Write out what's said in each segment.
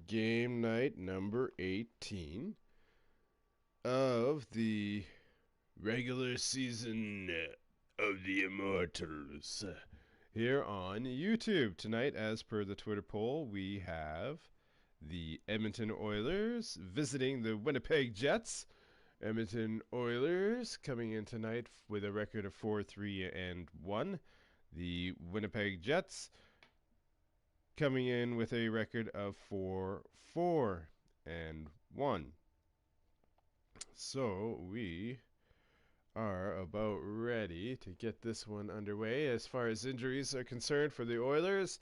game night number 18 of the regular season of the Immortals here on YouTube. Tonight, as per the Twitter poll, we have the Edmonton Oilers visiting the Winnipeg Jets. Edmonton Oilers coming in tonight with a record of 4-3-1. The Winnipeg Jets coming in with a record of 4-4-1. So we are about ready to get this one underway. As far as injuries are concerned for the Oilers,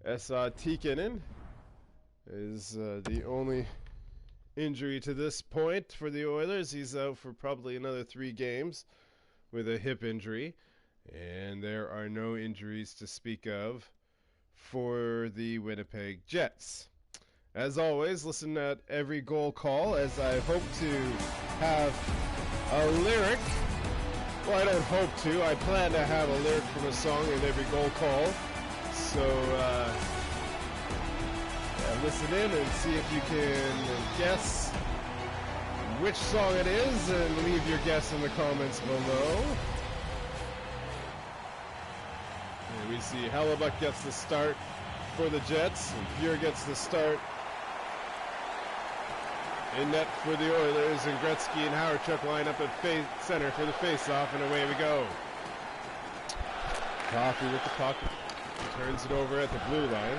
Esa Tikkanen is the only injury to this point for the Oilers. He's out for probably another 3 games with a hip injury. And there are no injuries to speak of for the Winnipeg Jets. As always, listen at every goal call, as I hope to have a lyric. Well, I don't hope to. I plan to have a lyric from a song in every goal call. So, listen in and see if you can guess which song it is, and leave your guess in the comments below. And we see Hellebuck gets the start for the Jets, and Fuhr gets the start in net for the Oilers, and Gretzky and Howardchuk line up at center for the face-off, and away we go. Coffey with the puck, turns it over at the blue line.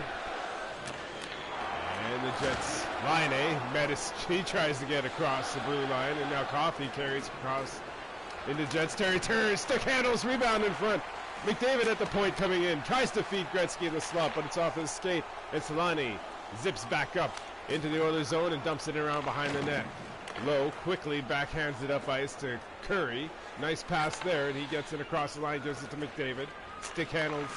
And the Jets, he tries to get across the blue line, and now Coffey carries across into Jets territory. Stick handles, rebound in front. McDavid at the point coming in, tries to feed Gretzky in the slot, but it's off his skate. And Solani zips back up into the Oilers zone and dumps it around behind the net. Lowe quickly backhands it up ice to Curry. Nice pass there, and he gets it across the line, gives it to McDavid. Stick handles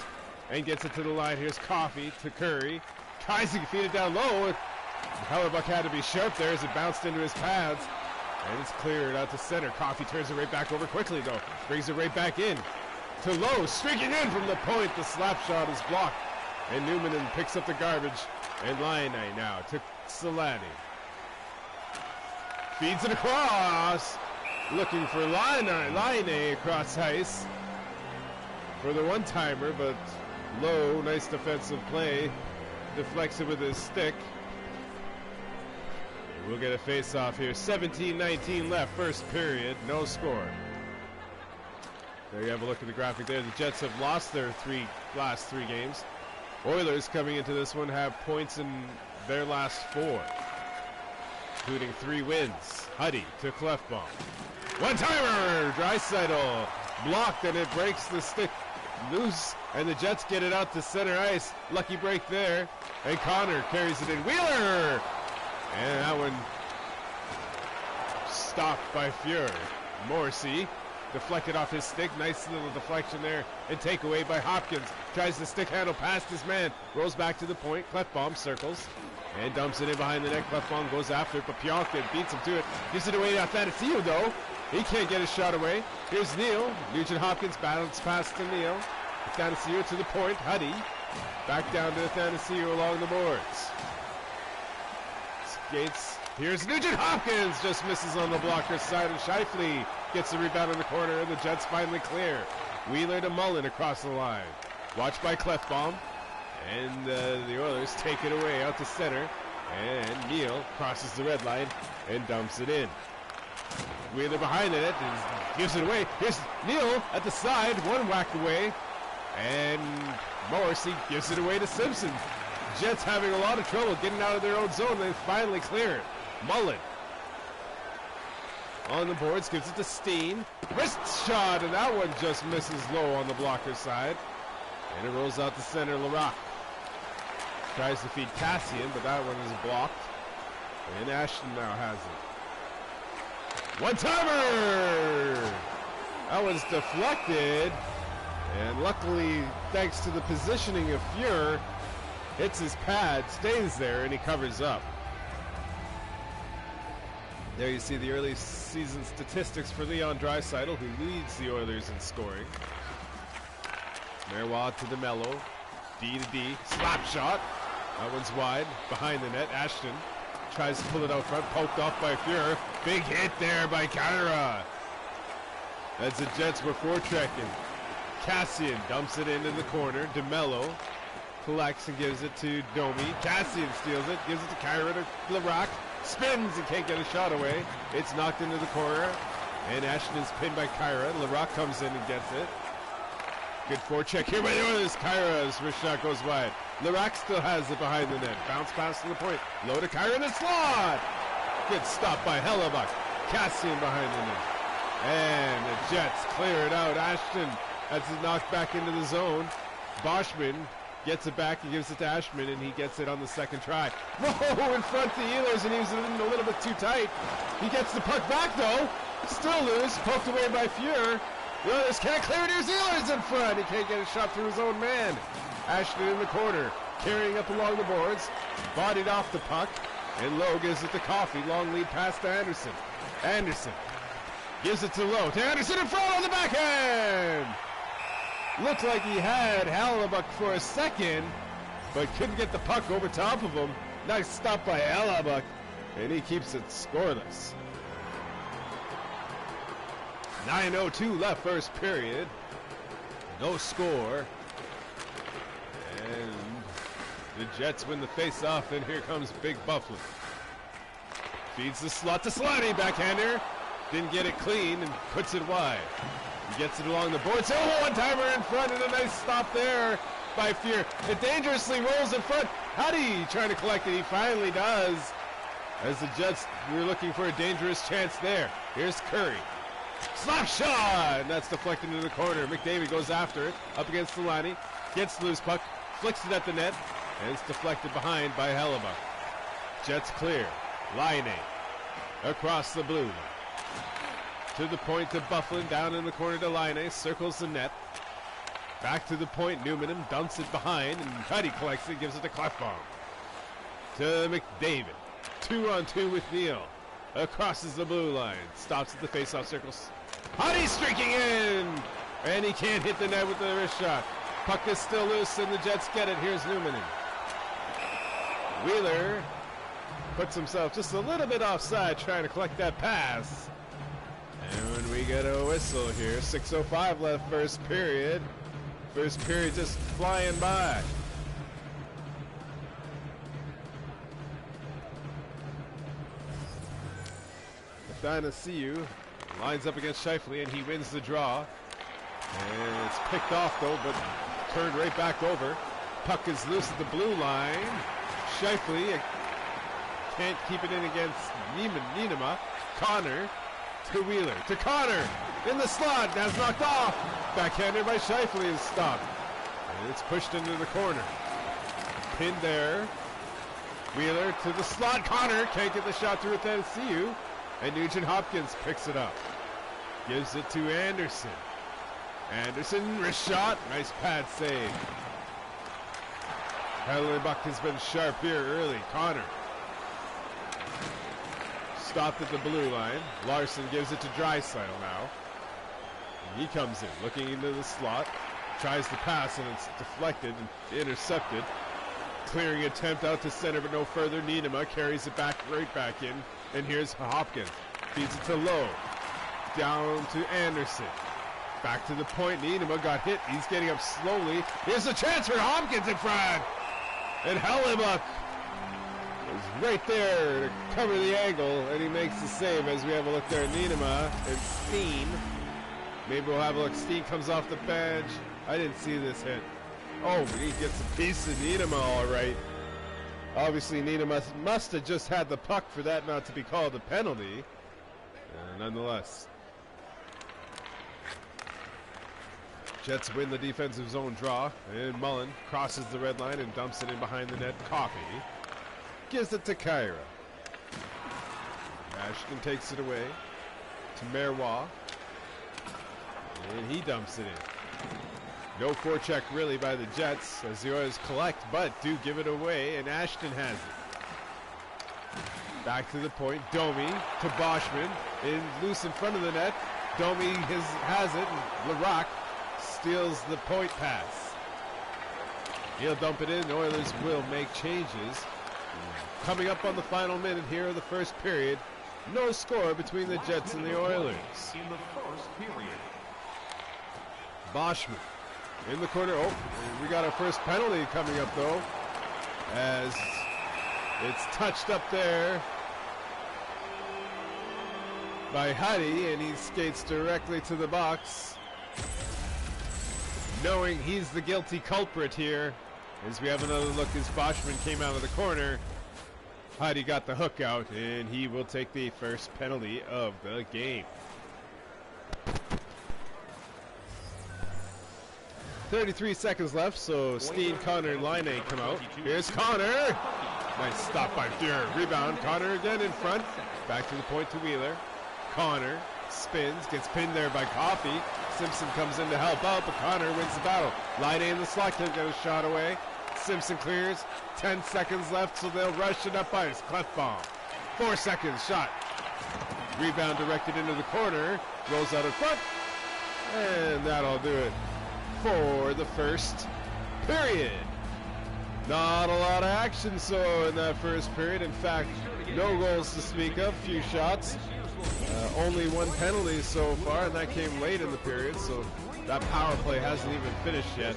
and gets it to the line. Here's Coffey to Curry. Tries to feed it down low. Hellebuck had to be sharp there as it bounced into his pads. And it's cleared out to center. Coffey turns it right back over quickly, though. Brings it right back in to Lowe. Streaking in from the point. The slap shot is blocked. And Newman picks up the garbage. And Laine now to Solani. Feeds it across. Looking for Laine across ice for the one-timer, but Lowe, nice defensive play. Deflects it with his stick. And we'll get a face-off here. 17-19 left, first period, no score. There you have a look at the graphic there. The Jets have lost their last three games. Oilers coming into this one have points in their last 4, including 3 wins. Huddy to Clefbaum. One-timer! Draisaitl blocked, and it breaks the stick loose, and the Jets get it out to center ice. Lucky break there, and Connor carries it in. Wheeler! And that one stopped by Fuhr. Morrissey deflected off his stick. Nice little deflection there, and takeaway by Hopkins. Tries to stick handle past his man. Rolls back to the point. Clefbaum circles and dumps it in behind the net. Clefbaum goes after it, but Pionka beats him to it. Gives it away to Athanasiou, though. He can't get his shot away. Here's Neal. Nugent Hopkins battles past to Neal. Athanasiou to the point. Huddy back down to Athanasiou along the boards. Skates. Here's Nugent Hopkins. Just misses on the blocker's side. And Scheifele gets the rebound in the corner, and the Jets finally clear. Wheeler to Mullen across the line. Watched by Clefbaum. And the Oilers take it away out to center. And Neal crosses the red line and dumps it in. Wheeler behind it and gives it away. Here's Neal at the side, one whack away, and Morrissey gives it away to Simpson. Jets having a lot of trouble getting out of their own zone. They finally clear it. Mullen on the boards, gives it to Steen. Wrist shot, and that one just misses low on the blocker's side. And it rolls out to center. Larocque tries to feed Cassian, but that one is blocked. And Ashton now has it. One-timer! That was deflected, and luckily, thanks to the positioning of Fuhr, hits his pad, stays there, and he covers up. There you see the early season statistics for Leon Draisaitl, who leads the Oilers in scoring. Marois to DeMello, D to D, slap shot, That one's wide, behind the net. Ashton tries to pull it out front, poked off by Fuhrer. Big hit there by Kyra. As the Jets were forechecking. Cassian dumps it into the corner. DeMello collects and gives it to Domi. Cassian steals it, gives it to Kyra to LaRock. Spins and can't get a shot away. It's knocked into the corner. And Ashton is pinned by Kyra. LaRock comes in and gets it. Good forecheck here by the Oilers. Kyra's wrist shot goes wide. LaRock still has it behind the net. Bounce pass to the point. Low to Kyra in the slot. Good stop by Hellebuck. Cassian behind the net. And the Jets clear it out. Ashton has it knocked back into the zone. Boschman gets it back and gives it to Ashman, and he gets it on the second try. Whoa, in front to Ehlers, and he was in a little bit too tight. He gets the puck back, though. Still loose, poked away by Fuhrer. The Oilers can't clear it. Here's Ehlers in front. He can't get a shot through his own man. Ashton in the corner, carrying up along the boards. Bodied off the puck, and Lowe gives it to Coffey. Long lead pass to Anderson. Anderson gives it to Lowe. To Anderson in front on the backhand. Looked like he had Hellebuck for a second, but couldn't get the puck over top of him. Nice stop by Hellebuck, and he keeps it scoreless. 9:02 left first period. No score. And the Jets win the face-off, and here comes Big Buffalo. Feeds the slot to Slotty, backhander. Didn't get it clean and puts it wide. He gets it along the boards. Oh, one-timer in front, and a nice stop there by Fuhrer. It dangerously rolls in front. Huddy trying to collect it. He finally does. As the Jets were looking for a dangerous chance there. Here's Curry. Slap shot! And that's deflected into the corner. McDavid goes after it. Up against the line. Gets the loose puck. Flicks it at the net. And it's deflected behind by Hellebuck. Jets clear. Laine across the blue line. To the point to Bufflin, down in the corner to Laine, circles the net. Back to the point, Newman dumps it behind, and Huddy collects it, gives it to Clefbaum. To McDavid, 2-on-2 with Neal. Crosses the blue line, stops at the faceoff circles. Huddy streaking in, and he can't hit the net with the wrist shot. Puck is still loose, and the Jets get it. Here's Newman. Wheeler puts himself just a little bit offside, trying to collect that pass. And when we get a whistle here, 6:05 left first period. First period just flying by. Athanasiou lines up against Scheifele, and he wins the draw. And it's picked off, though, but turned right back over. Puck is loose at the blue line. Scheifele can't keep it in against Nienema. Connor to Wheeler, to Connor, in the slot, that's knocked off. Backhander by Scheifele is stopped. And it's pushed into the corner. Pinned there. Wheeler to the slot, Connor can't get the shot through with Athanasiou. And Nugent Hopkins picks it up. Gives it to Anderson. Anderson, wrist shot, nice pad save. Hellebuck has been sharp here early. Connor stopped at the blue line. Larson gives it to Draisaitl now. And he comes in, looking into the slot. Tries to pass, and it's deflected and intercepted. Clearing attempt out to center, but no further. Nienema carries it back, right back in. And here's Hopkins. Feeds it to Lowe. Down to Anderson. Back to the point. Nienema got hit. He's getting up slowly. Here's a chance for Hopkins in front. And Hellebuck is right there to cover the angle, and he makes the save as we have a look there. Nienema and Steen. Maybe we'll have a look. Steen comes off the bench. I didn't see this hit. Oh, but he gets a piece of Nienema all right. Obviously, Nienema must have just had the puck for that not to be called a penalty. Nonetheless. Jets win the defensive zone draw, and Mullen crosses the red line and dumps it in behind the net. Coffey gives it to Kyra. Ashton takes it away to Marois, and he dumps it in. No forecheck really by the Jets as the Oilers collect, but do give it away, and Ashton has it. Back to the point, Domi to Boschman, loose in front of the net. Domi has it, and LaRock steals the point pass. He'll dump it in. The Oilers will make changes. Coming up on the final minute here of the first period. No score between the Jets and the Oilers. In the first period. Boschman in the corner. Oh, we got our first penalty coming up though, as it's touched up there by Huddy, and he skates directly to the box, knowing he's the guilty culprit here. As we have another look as Boschman came out of the corner, Huddy got the hook out, and he will take the first penalty of the game. 33 seconds left, so Steen, Connor, and Laine come out. Here's Connor. Nice stop by Fuhr. Rebound. Connor again in front. Back to the point to Wheeler. Connor spins, gets pinned there by Coffey. Simpson comes in to help out, but Connor wins the battle. Laine in the slot, can't get a shot away. Simpson clears. 10 seconds left, so they'll rush it up ice. Klefbom. 4 seconds, shot. Rebound directed into the corner. Rolls out in front. And that'll do it for the first period. Not a lot of action so in that first period. In fact, no goals to speak of, few shots. Only one penalty so far, and that came late in the period, so that power play hasn't even finished yet.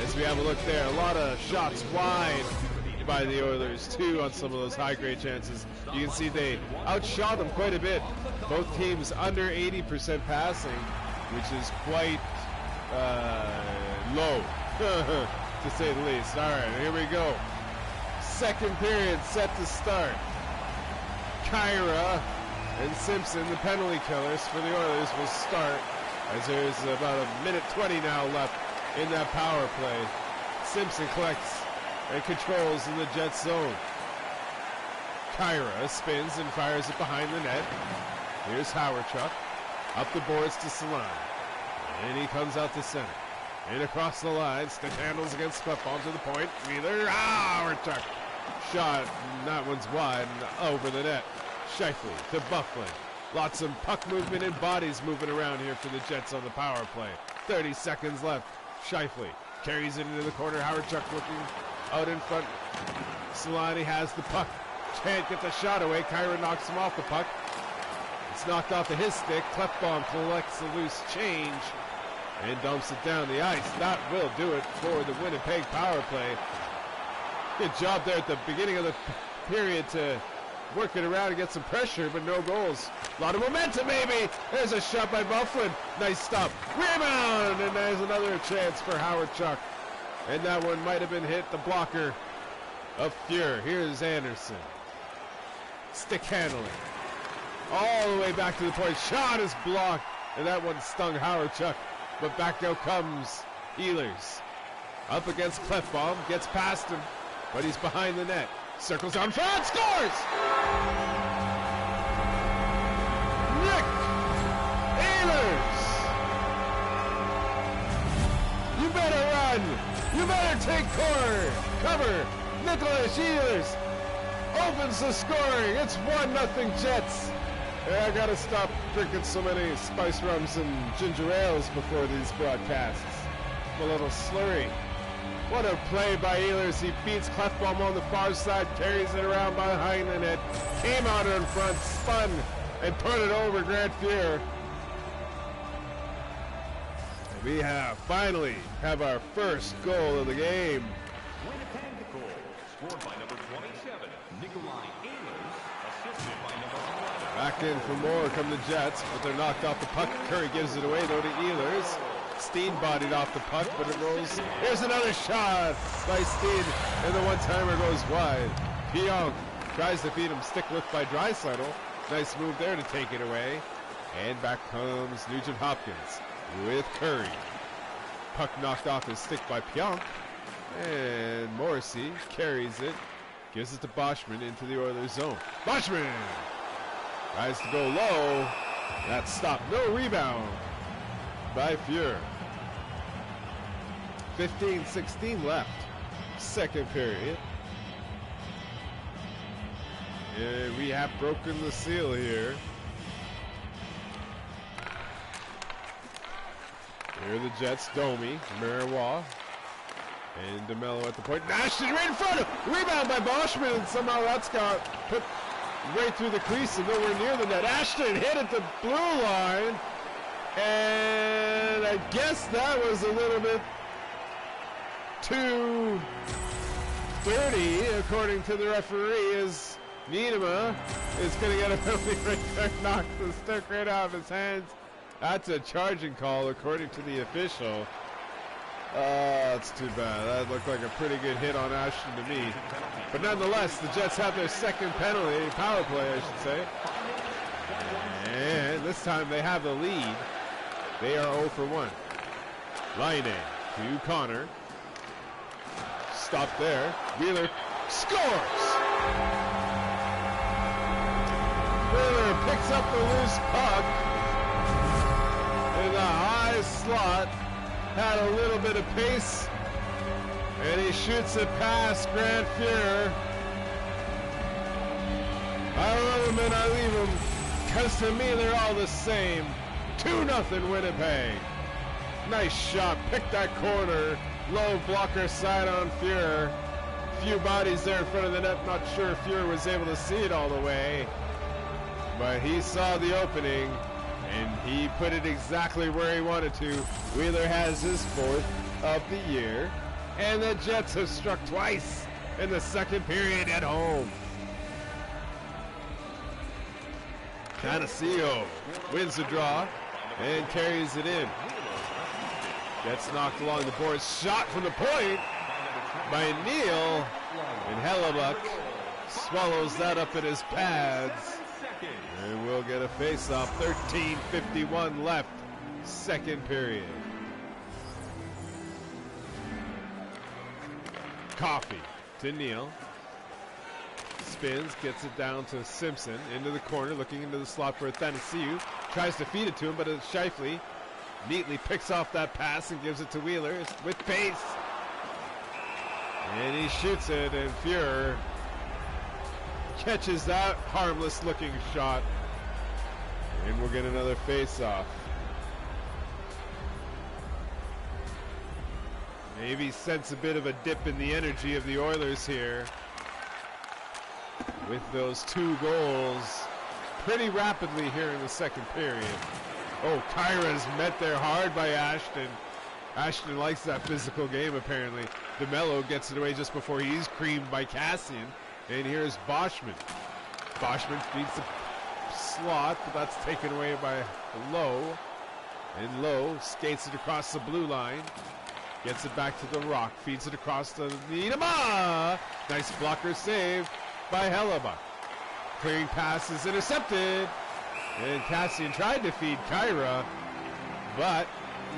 As we have a look there, a lot of shots wide by the Oilers too on some of those high-grade chances. You can see they outshot them quite a bit. Both teams under 80% passing, which is quite low, to say the least. All right, here we go. Second period set to start. Kyra and Simpson, the penalty killers for the Oilers, will start as there's about a minute 20 now left in that power play. Simpson collects and controls in the Jets zone. Kyra spins and fires it behind the net. Here's Hawerchuk. Up the boards to Salon. And he comes out to center. And across the line, stick handles against Klefbom to the point. Wheeler, Hawerchuk. Shot, and that one's wide and over the net. Scheifele to Bufflin. Lots of puck movement and bodies moving around here for the Jets on the power play. 30 seconds left. Scheifele carries it into the corner. Hawerchuk looking out in front. Solani has the puck. Can't get the shot away. Kyra knocks him off the puck. It's knocked off of his stick. Klefbom collects the loose change and dumps it down the ice. That will do it for the Winnipeg power play. Good job there at the beginning of the period to work it around and get some pressure, but no goals. A lot of momentum, maybe. There's a shot by Bufflin. Nice stop. Rebound! And there's another chance for Hawerchuk. And that one might have been hit the blocker of Fuhr. Here's Anderson. Stick handling. All the way back to the point. Shot is blocked. And that one stung Hawerchuk. But back out comes Ehlers. Up against Klefbom. Gets past him. But he's behind the net. Circles down front. Scores! Nick Ehlers! You better run! You better take cover! Nicholas Ehlers opens the scoring. It's 1-0 Jets. I gotta stop drinking so many spice rums and ginger ales before these broadcasts. I'm a little slurry. What a play by Ehlers. He beats Klefbom on the far side, carries it around behind the net, came out in front, spun, and put it over Grant Fuhr. We have finally have our first goal of the game. Winnipeg goal, scored by number 27, Nikolai Ehlers, assisted by number 11. Back in for more come the Jets, but they're knocked off the puck. Curry gives it away though to Ehlers. Steen bodied off the puck, but it rolls. Here's another shot by Steen, and the one-timer goes wide. Pionk tries to feed him stick lift by Draisaitl. Nice move there to take it away. And back comes Nugent Hopkins with Curry. Puck knocked off his stick by Pionk. And Morrissey carries it, gives it to Boschman into the Oilers zone. Boschman tries to go low. That's stopped. No rebound by Fuhr. 15-16 left. Second period. And we have broken the seal here. Here are the Jets. Domi, Marois, And DeMello at the point. Ashton right in front of him. Rebound by Boschman. And somehow that's got put right through the crease and nowhere near the net. Ashton hit at the blue line. And I guess that was a little bit too dirty, according to the referee, as Niedema is going to get a penalty right there. Knocks the stick right out of his hands. That's a charging call, according to the official. That's too bad. That looked like a pretty good hit on Ashton to me. But nonetheless, the Jets have their second penalty, power play, I should say. And this time they have the lead. They are 0 for 1. Laine to Connor. Stop there. Wheeler scores! Wheeler picks up the loose puck in the high slot. Had a little bit of pace, and he shoots it past Grant Fuhrer. I love him and I leave him, because to me they're all the same. 2-0 Winnipeg. Nice shot, pick that corner. Low blocker side on Fuhrer. Few bodies there in front of the net. Not sure if Fuhrer was able to see it all the way, but he saw the opening. And he put it exactly where he wanted to. Wheeler has his 4th of the year. And the Jets have struck twice in the second period at home. Canacillo wins the draw and carries it in. Gets knocked along the boards. Shot from the point by Neal. And Hellebuck swallows that up in his pads. And we'll get a face-off. 13:51 left, second period. Coffey to Neal. Spins, gets it down to Simpson. Into the corner, looking into the slot for Athanasiou. Tries to feed it to him, but it's Scheifele. Neatly picks off that pass and gives it to Wheeler with pace. And he shoots it, and Fuhrer catches that harmless-looking shot, and we'll get another face-off. Maybe sense a bit of a dip in the energy of the Oilers here with those 2 goals pretty rapidly here in the second period. Oh, Kyra's met there hard by Ashton. Ashton likes that physical game, apparently. DeMello gets it away just before he's creamed by Cassian. And here's Boschman. Boschman feeds the slot, but that's taken away by Lowe. And Lowe skates it across the blue line. Gets it back to the Rock. Feeds it across to Niedema. Nice blocker save by Hellebuck. Clearing pass is intercepted. And Cassian tried to feed Kyra, but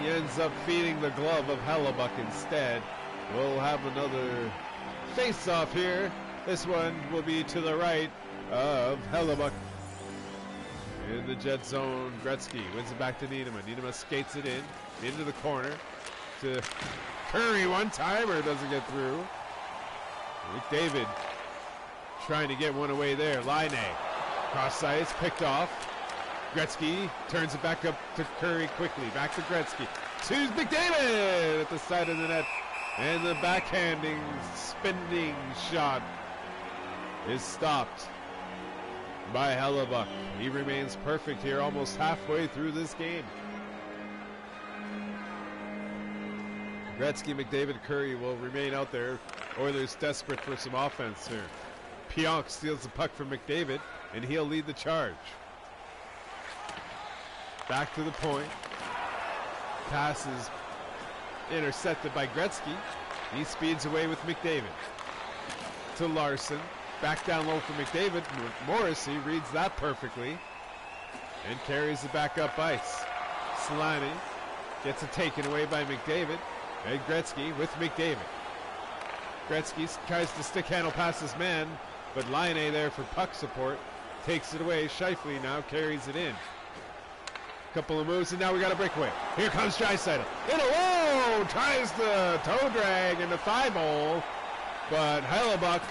he ends up feeding the glove of Hellebuck instead. We'll have another face-off here. This one will be to the right of Hellebuck. In the Jet zone, Gretzky wins it back to Niedema. Niedema skates it in, into the corner to Curry. One-timer doesn't get through. McDavid trying to get one away there. Laine, cross ice, picked off. Gretzky turns it back up to Curry quickly. Back to Gretzky. To McDavid at the side of the net. And the backhanding, spinning shot is stopped by Hellebuck. He remains perfect here almost halfway through this game. Gretzky, McDavid, Curry will remain out there. Oilers desperate for some offense here. Pionk steals the puck from McDavid, and he'll lead the charge. Back to the point. Pass is intercepted by Gretzky. He speeds away with McDavid. To Larson. Back down low for McDavid. Morrissey reads that perfectly and carries it back up ice. Solani gets it taken away by McDavid. And Gretzky with McDavid. Gretzky tries to stick handle past his man, but Laine there for puck support. Takes it away. Scheifele now carries it in. Couple of moves, and now we got a breakaway. Here comes Draisaitl. In alone! Tries the toe drag and the thigh bowl, but Hellebuck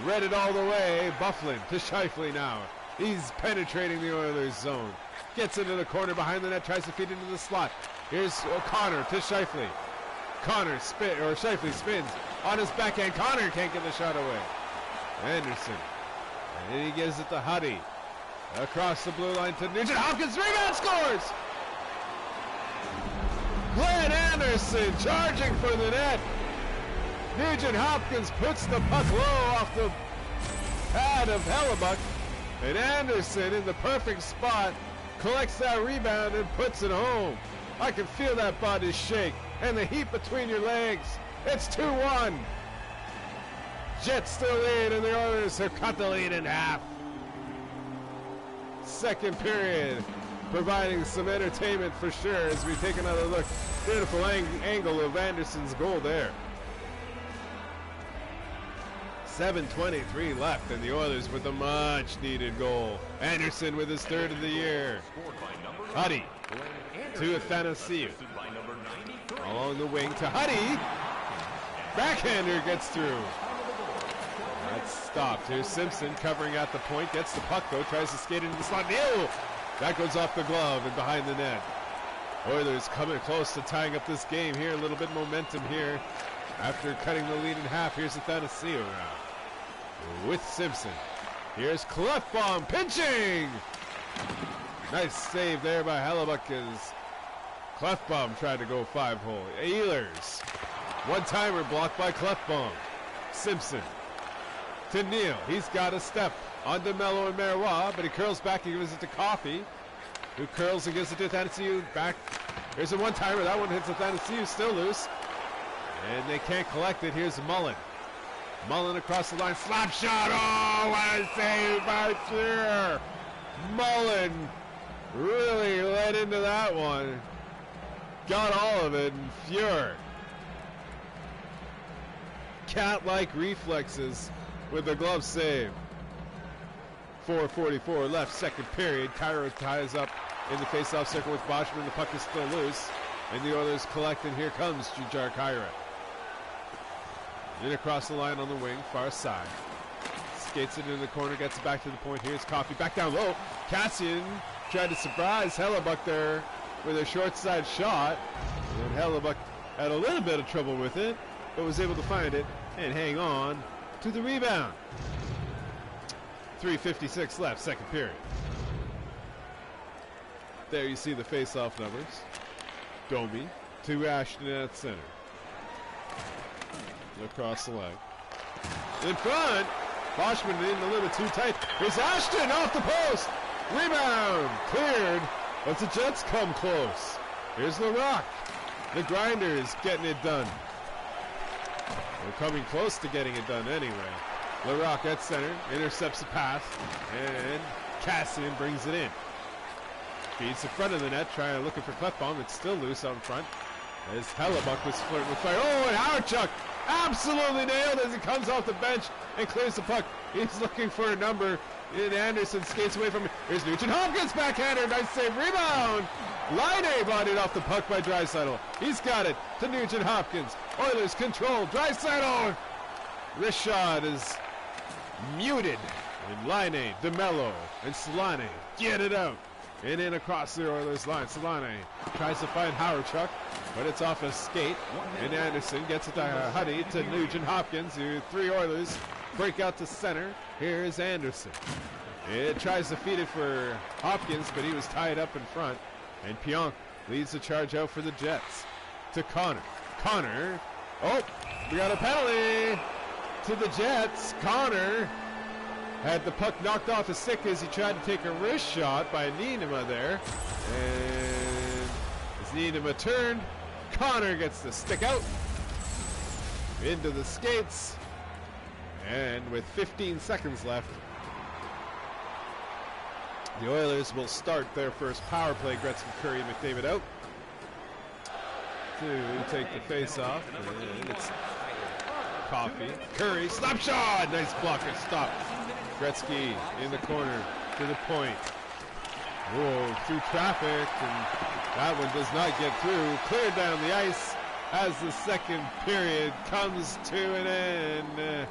read it all the way. Bufflin to Scheifele now. He's penetrating the Oilers zone. Gets into the corner behind the net, tries to feed into the slot. Here's O'Connor to Scheifele. Connor Shifley spins on his backhand. Connor can't get the shot away. Anderson. And then he gives it to Huddy. Across the blue line to Nugent Hopkins. Rebound, scores! Glenn Anderson charging for the net. Nugent Hopkins puts the puck low off the pad of Hellebuck. And Anderson in the perfect spot collects that rebound and puts it home. I can feel that body shake and the heat between your legs. It's 2-1. Jets still lead, and the Oilers have cut the lead in half. Second period, providing some entertainment for sure as we take another look. Beautiful angle of Anderson's goal there. 7:23 left, and the Oilers with a much-needed goal. Anderson with his third of the year. Huddy to Athanasiou. Along the wing to Huddy. Backhander gets through. That's stopped. Here's Simpson covering at the point. Gets the puck, though. Tries to skate into the slot. Neal! That goes off the glove and behind the net. Oilers coming close to tying up this game here. A little bit momentum here after cutting the lead in half. Here's Athanasiou now with Simpson. Here's Clefbaum pinching! Nice save there by Hellebuck as Clefbaum tried to go 5-hole. Ehlers. One-timer blocked by Clefbaum. Simpson to Neal. He's got a step on DeMello and Marois, but he curls back and gives it to Coffey, who curls and gives it to Athanasiou. Back. Here's a one-timer. That one hits Athanasiou, still loose. And they can't collect it. Here's Mullen. Mullen across the line. Slap shot. Oh, what a save by Shearer. Mullen really led into that one. Got all of it, and Fuhrer. Cat-like reflexes with the glove save. 4:44 left, second period. Cairo ties up in the face-off circle with Boschman. The puck is still loose, and the Oilers collect, and here comes Jujhar Khaira. In across the line on the wing, far side. Skates it in the corner, gets it back to the point. Here's Coffey, back down low. Cassian tried to surprise Hellebuck there with a short side shot, and Hellebuck had a little bit of trouble with it, but was able to find it and hang on to the rebound. 3:56 left, second period. There you see the face-off numbers. Domi to Ashton at center. Across the leg. In front, Boschman in a little too tight. Here's Ashton off the post. Rebound cleared, but the Jets come close. Here's LaRock. The Grinders getting it done. They're coming close to getting it done anyway. LaRock at center, intercepts the pass, and Cassian brings it in. Feeds the front of the net, looking for Clefbaum. It's still loose out in front. As Hellebuck was flirting with fire. Oh, and Howardchuk absolutely nailed as he comes off the bench and clears the puck. He's looking for a number. And Anderson skates away from it. Here's Nugent Hopkins, backhander, nice save, rebound. Laine bodied off the puck by Draisaitl. He's got it to Nugent Hopkins. Oilers control. Draisaitl. Wrist shot is muted. And Laine, DeMello, and Solane get it out. And in across the Oilers line. Solane tries to find Howardchuk, but it's off a skate. And Anderson gets it to Huddy, to Nugent Hopkins. Three Oilers break out to center. Here's Anderson. It tries to feed it for Hopkins, but he was tied up in front. And Pionk leads the charge out for the Jets to Connor. Connor. Oh, we got a penalty to the Jets. Connor had the puck knocked off his stick as he tried to take a wrist shot by Niinema there. And as Niinema turned, Connor gets the stick out into the skates. And with 15 seconds left, the Oilers will start their first power play. Gretzky, Curry, and McDavid out to take the face-off. And it's Coffey. Curry, slap shot! Nice blocker, stop. Gretzky in the corner to the point. Whoa, through traffic, and that one does not get through. Cleared down the ice as the second period comes to an end.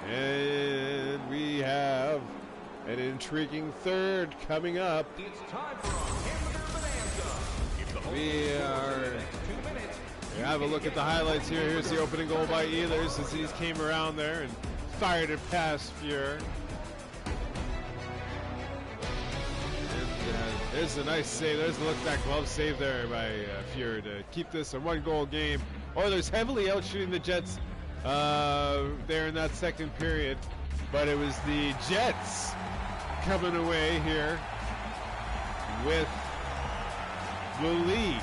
And we have an intriguing third coming up. It's time for a hamburger bonanza. If the We are Have a look at the highlights here. Here's the opening goal by Ehlers as he came around there and fired it past Fuhr. There's a nice save. There's a look-back glove save there by Fuhr to keep this a one-goal game. Oilers heavily outshooting the Jets there in that second period, but it was the Jets coming away here with the lead.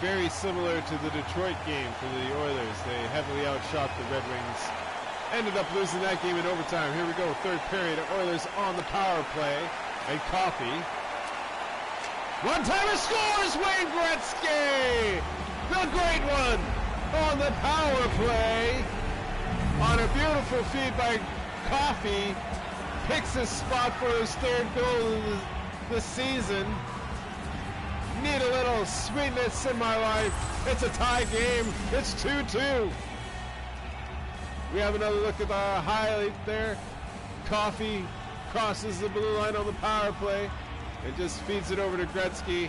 Very similar to the Detroit game for the Oilers. They heavily outshot the Red Wings. Ended up losing that game in overtime. Here we go, third period. Oilers on the power play. And Coffey. One-timer scores! Wayne Gretzky! The great one on the power play. On a beautiful feed by Coffey. Picks his spot for his third goal of the season. Need a little sweetness in my life. It's a tie game. It's 2-2. We have another look at the highlight there. Coffey crosses the blue line on the power play and just feeds it over to Gretzky.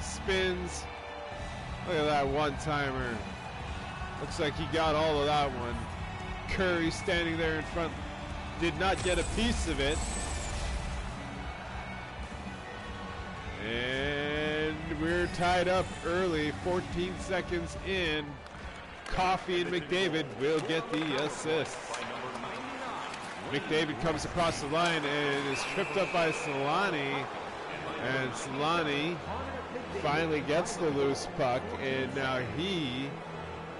Spins. Look at that one-timer. Looks like he got all of that one. Curry standing there in front. Did not get a piece of it. And we're tied up early, 14 seconds in. Coffey and McDavid will get the assists. McDavid comes across the line and is tripped up by Solani. And Solani finally gets the loose puck, and now he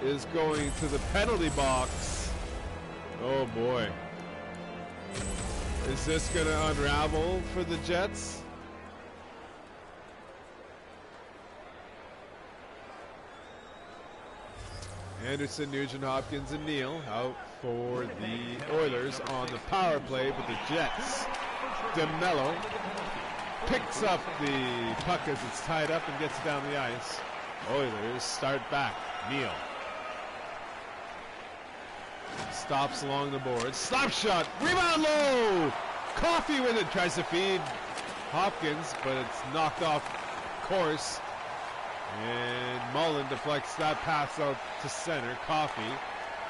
is going to the penalty box. Oh boy. Is this going to unravel for the Jets? Anderson, Nugent Hopkins, and Neal out for the Oilers on the power play, but the Jets. DeMello picks up the puck as it's tied up and gets down the ice. Oilers start back. Neal stops along the boards. Slap shot. Rebound low. Coffey with it. Tries to feed Hopkins, but it's knocked off course. And Mullen deflects that pass out to center. Coffey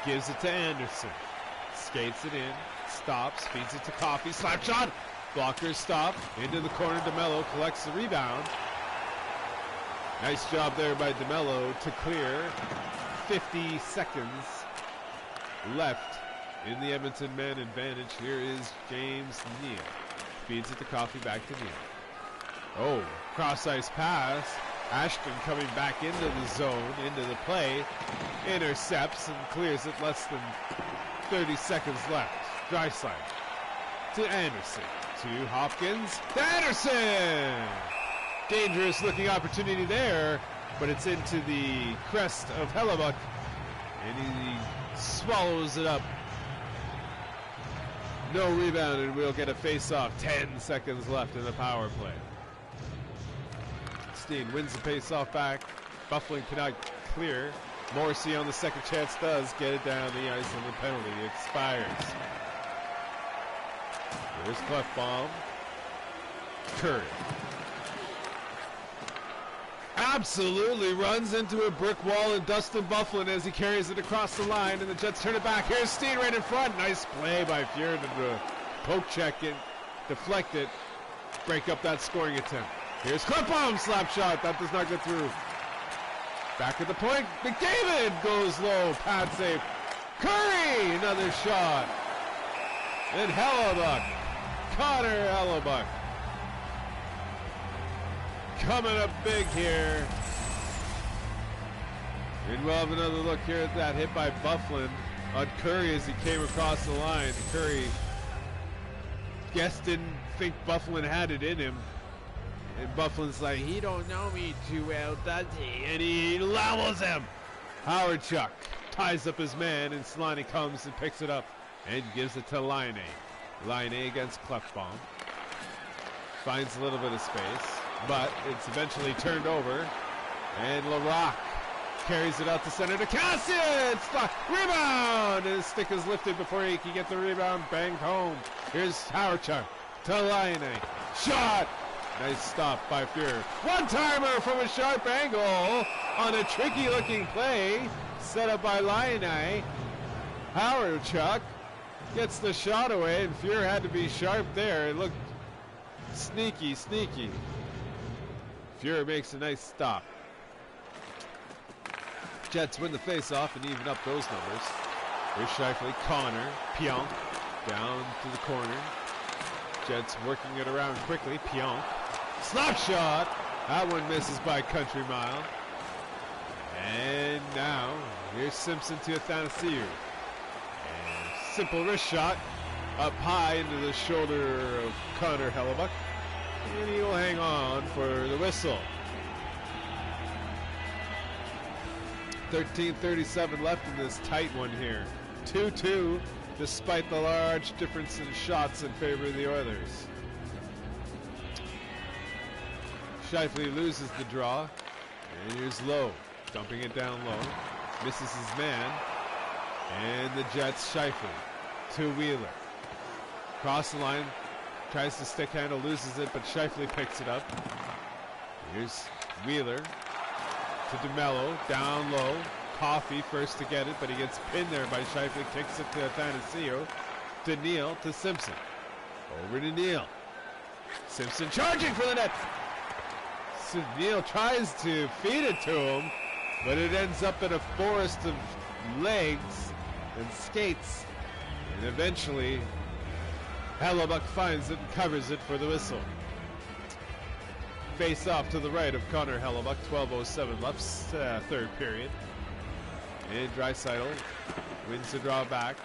gives it to Anderson. Skates it in. Stops. Feeds it to Coffey. Slap shot. Blockers stop. Into the corner. DeMello collects the rebound. Nice job there by DeMello to clear. 50 seconds left in the Edmonton man advantage. Here is James Neal. Feeds it to Coffey, back to Neal. Oh, cross-ice pass. Ashton coming back into the zone, into the play. Intercepts and clears it. Less than 30 seconds left. Draisaitl to Anderson. To Hopkins. To Anderson! Dangerous looking opportunity there, but it's into the crest of Hellebuck, and he swallows it up. No rebound, and we'll get a face-off. 10 seconds left in the power play. Steen wins the face-off back. Buffalo cannot clear. Morrissey on the second chance does get it down the ice, and the penalty expires. Here's Clefbaum. Curry. Absolutely runs into a brick wall, and Dustin Byfuglien as he carries it across the line, and the Jets turn it back. Here's Steen right in front. Nice play by Fuhr to poke check it, deflect it, break up that scoring attempt. Here's Clefbaum, slap shot. That does not go through. Back at the point. McDavid goes low. Pad save. Curry, another shot. And Hellebuck. Connor Hellebuck. Coming up big here. And we'll have another look here at that hit by Byfuglien on Curry as he came across the line. Curry didn't think Byfuglien had it in him. And Byfuglien's like, he don't know me too well, does he? And he levels him. Howard Chuck ties up his man, and Solani comes and picks it up and gives it to Laine. Laine against Clefbaum. Finds a little bit of space, but it's eventually turned over. And Larocque carries it out to center to Cassian. Rebound! And his stick is lifted before he can get the rebound. Banged home. Here's Howard Chuck to Laine. Shot! Nice stop by Fuhrer. One-timer from a sharp angle on a tricky-looking play set up by Laine. Hawerchuk gets the shot away, and Fuhrer had to be sharp there. It looked sneaky. Fuhrer makes a nice stop. Jets win the face-off and even up those numbers. Here's Scheifele, Connor, Pionk, down to the corner. Jets working it around quickly. Pionk, slap shot. That one misses by country mile. And now, here's Simpson to Athanasiou. And simple wrist shot up high into the shoulder of Connor Hellebuyck. And he will hang on for the whistle. 13:37 left in this tight one here. 2-2, despite the large difference in shots in favor of the Oilers. Scheifele loses the draw, and here's Lowe, dumping it down low, misses his man, and the Jets Scheifele to Wheeler. Cross the line, tries to stick handle, loses it, but Scheifele picks it up. Here's Wheeler to DeMello, down low. Coffey first to get it, but he gets pinned there by Scheifele, kicks it to Athanasiou, to Neal, to Simpson. Over to Neal. Simpson charging for the net. So Neal tries to feed it to him, but it ends up in a forest of legs and skates. And eventually, Hellebuyck finds it and covers it for the whistle. Face off to the right of Connor Hellebuyck, 12:07 left, third period. And Draisaitl wins the draw back.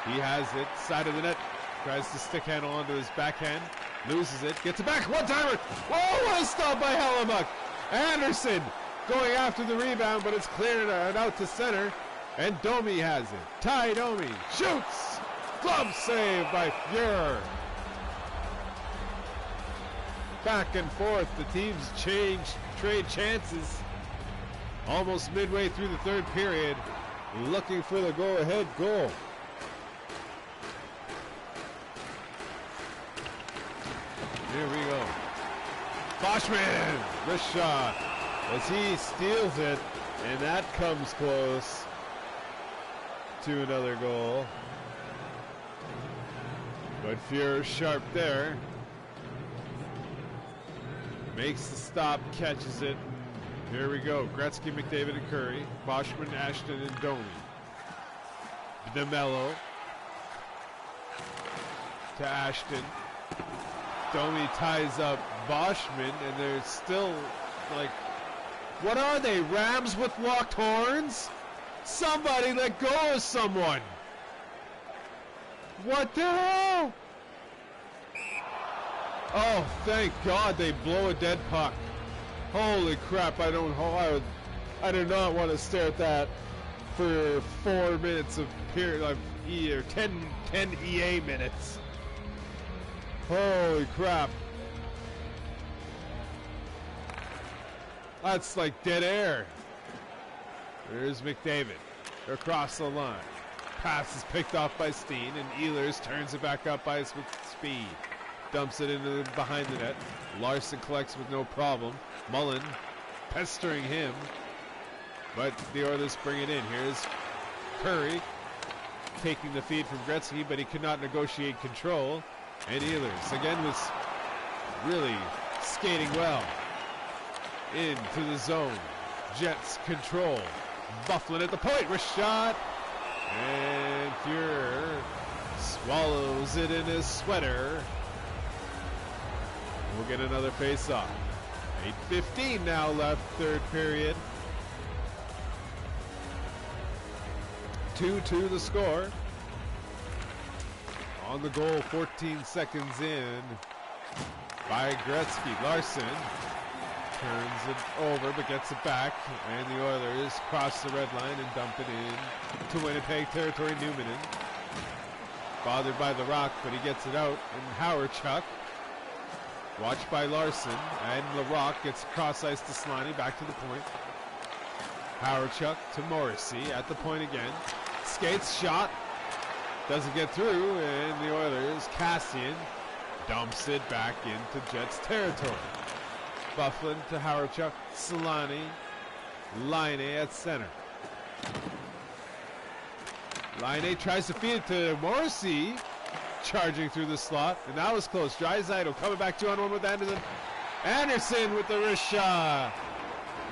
He has it, side of the net, tries to stick handle onto his backhand, loses it, gets it back, one-timer! Whoa, what a stop by Hellebuyck! Anderson going after the rebound, but it's cleared out to center, and Domi has it. Ty Domi shoots! Glove save by Fuhrer. Back and forth, the teams trade chances. Almost midway through the third period, looking for the go-ahead goal. Here we go. Boschman, wrist shot, as he steals it, and that comes close to another goal. But Fuhrer sharp there. Makes the stop, catches it. Here we go. Gretzky, McDavid, and Curry. Boschman, Ashton, and Domi. DeMello to Ashton. Domi ties up Boschman, and they're still like, what are they, Rams with locked horns? Somebody let go of someone. What the hell? Oh, thank God they blow a dead puck. Holy crap, I do not want to stare at that for 4 minutes of period of 10 EA minutes. Holy crap. That's like dead air. There's McDavid across the line. Pass is picked off by Steen, and Ehlers turns it back up ice with speed. Dumps it into behind the net. Larson collects with no problem. Mullen pestering him, but the Oilers bring it in. Here's Curry taking the feed from Gretzky, but he could not negotiate control. And Ehlers again was really skating well into the zone. Jets control. Bufflin at the point. Wrist shot. And Fuhrer swallows it in his sweater. We'll get another face-off. 8:15 now left, third period. 2-2 the score. On the goal, 14 seconds in by Gretzky. Larson turns it over but gets it back, and the Oilers cross the red line and dump it in to Winnipeg territory. Newman bothered by the rock, but he gets it out, and Hawerchuk watched by Larson, and LaRock gets cross ice to Sloney, back to the point. Hawerchuk to Morrissey at the point again. Skates, shot, doesn't get through, and the Oilers, Cassian Dumps it back into Jets territory. Bufflin to Howardchuk. Solani. Line at center. Line tries to feed it to Morrissey. Charging through the slot. And that was close. Draisaitl coming back 2-on-1 with Anderson. Anderson with the wrist shot.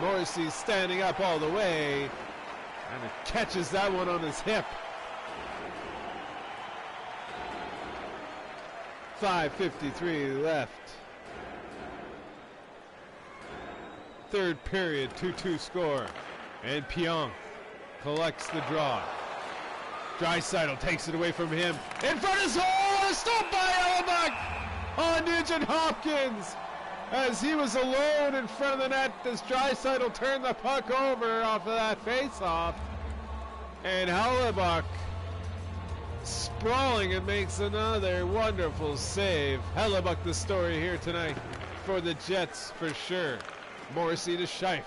Morrissey standing up all the way. And it catches that one on his hip. 5:53 left. Third period, 2-2 score. And Pionk collects the draw. Draisaitl takes it away from him. In front is hole! Stopped by Hellebuck on Nugent Hopkins. As he was alone in front of the net as Draisaitl turned the puck over off of that face-off. And Hellebuck sprawling and makes another wonderful save. Hellebuck the story here tonight for the Jets for sure. Morrissey to Scheifele.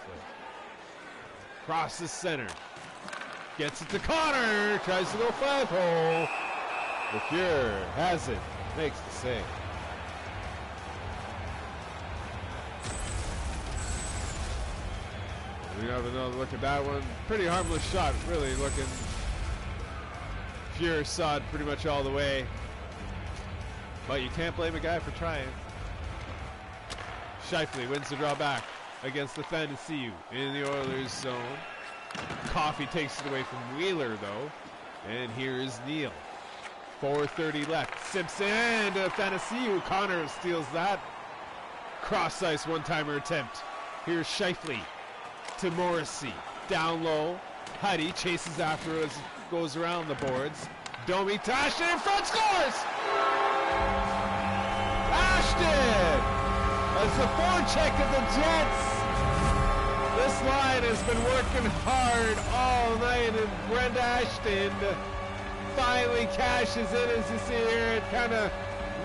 Cross the center. Gets it to Connor. Tries to go 5-hole. The Fuhrer has it. Makes the save. We have another look at that one. Pretty harmless shot, really looking. Fuhrer saw it pretty much all the way. But you can't blame a guy for trying. Scheifele wins the draw back against the Fantasy in the Oilers zone. Coffey takes it away from Wheeler though. And here is Neal. 4:30 left. Simpson to Fantasy. Connor steals that. Cross ice one-timer attempt. Here's Scheifele to Morrissey. Down low. Huddy chases after as goes around the boards. Domi to Ashton in front, scores! Ashton! As the forecheck of the Jets. This line has been working hard all night, and Brent Ashton finally cashes in. As you see here, it kind of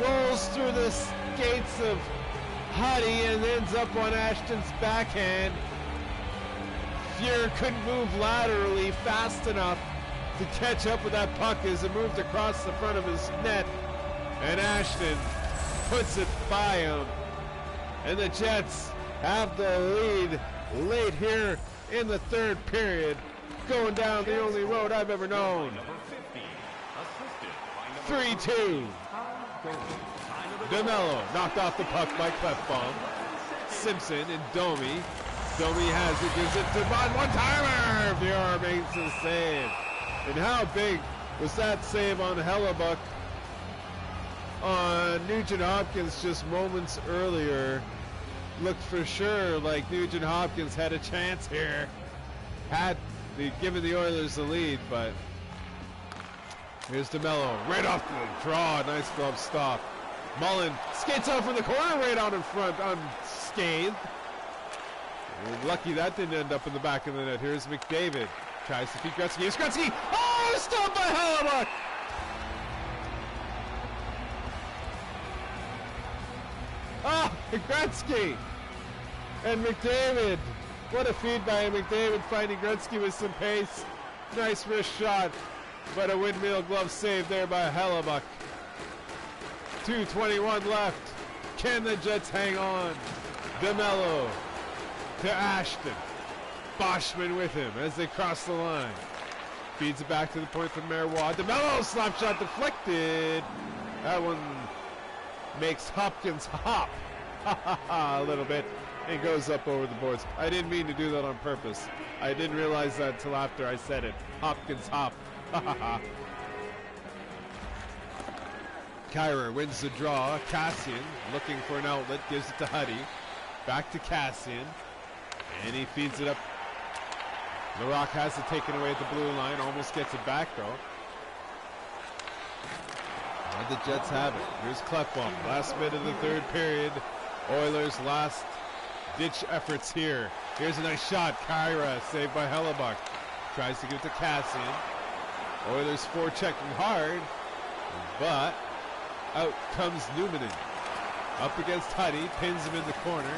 rolls through the skates of Huddy and ends up on Ashton's backhand. Fuhrer couldn't move laterally fast enough to catch up with that puck as it moved across the front of his net, and Ashton puts it by him. And the Jets have the lead late here in the third period, going down the only road I've ever known. 3-2. DeMello knocked off the puck by Klefbom. Simpson and Domi. Domi has it, gives it to Bond. One-timer! Fuhrer makes the save. And how big was that save on Hellebuck on Nugent Hopkins just moments earlier? Looked for sure like Nugent Hopkins had a chance here. Had given the Oilers the lead, but here's DeMello right off the draw. Nice glove stop. Mullen skates out from the corner right out in front unscathed. Lucky that didn't end up in the back of the net. Here's McDavid. Tries to feed Gretzky. Here's Gretzky. Oh, stopped by Hellebuck. Oh, Gretzky. And McDavid. What a feed by McDavid, finding Gretzky with some pace. Nice wrist shot. But a windmill glove save there by Hellebuck. 2:21 left. Can the Jets hang on? DeMello to Ashton. Boschman with him as they cross the line. Feeds it back to the point from Marois. DeMello slap shot deflected. That one makes Hopkins hop a little bit and goes up over the boards. I didn't mean to do that on purpose. I didn't realize that until after I said it. Hopkins hop. Kyra wins the draw. Cassian looking for an outlet, gives it to Huddy. Back to Cassian. And he feeds it up. Larocque has it taken away at the blue line. Almost gets it back though. And the Jets have it. Here's Klefbom. Last minute of the third period. Oilers last ditch efforts here. Here's a nice shot. Kyra saved by Hellebuck. Tries to give it to Cassian. Oilers forechecking hard. But out comes Numminen. Up against Huddy. Pins him in the corner.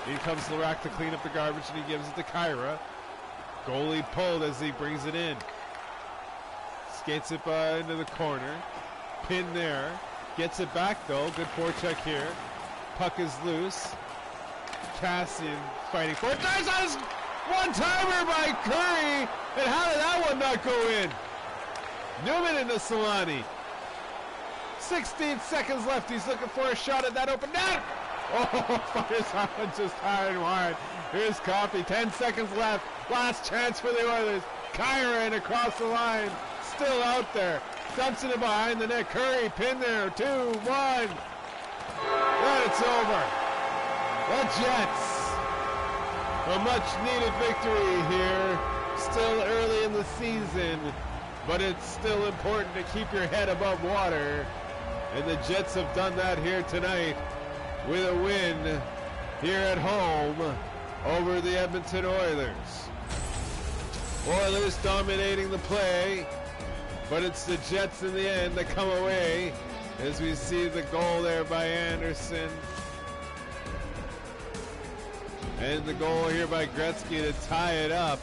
In comes Larocque to clean up the garbage, and he gives it to Kyra. Goalie pulled as he brings it in. Skates it into the corner. Pin there. Gets it back though. Good forecheck here. Puck is loose. Cassian fighting for it. There's a one-timer by Curry. And how did that one not go in? Newman into Solani. 16 seconds left. He's looking for a shot at that open net. Oh, fires on just high and wide. Here's Coffey. 10 seconds left. Last chance for the Oilers. Kyron across the line. Still out there. Dumps it behind the net. Curry pinned there. 2-1. Then it's over. The Jets. A much-needed victory here. Still early in the season, but it's still important to keep your head above water. And the Jets have done that here tonight with a win here at home over the Edmonton Oilers. Oilers dominating the play, but it's the Jets in the end that come away as we see the goal there by Anderson. And the goal here by Gretzky to tie it up.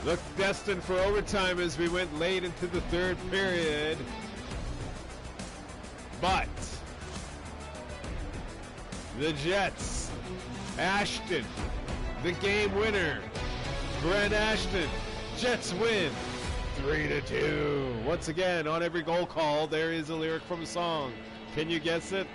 Looked destined for overtime as we went late into the third period. But the Jets, Ashton, the game winner. Brent Ashton, Jets win 3-2. Once again, on every goal call, there is a lyric from a song. Can you guess it?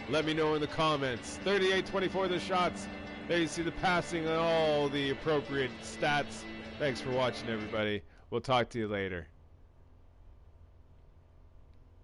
Let me know in the comments. 38-24 the shots. There you see the passing and all the appropriate stats. Thanks for watching, everybody. We'll talk to you later.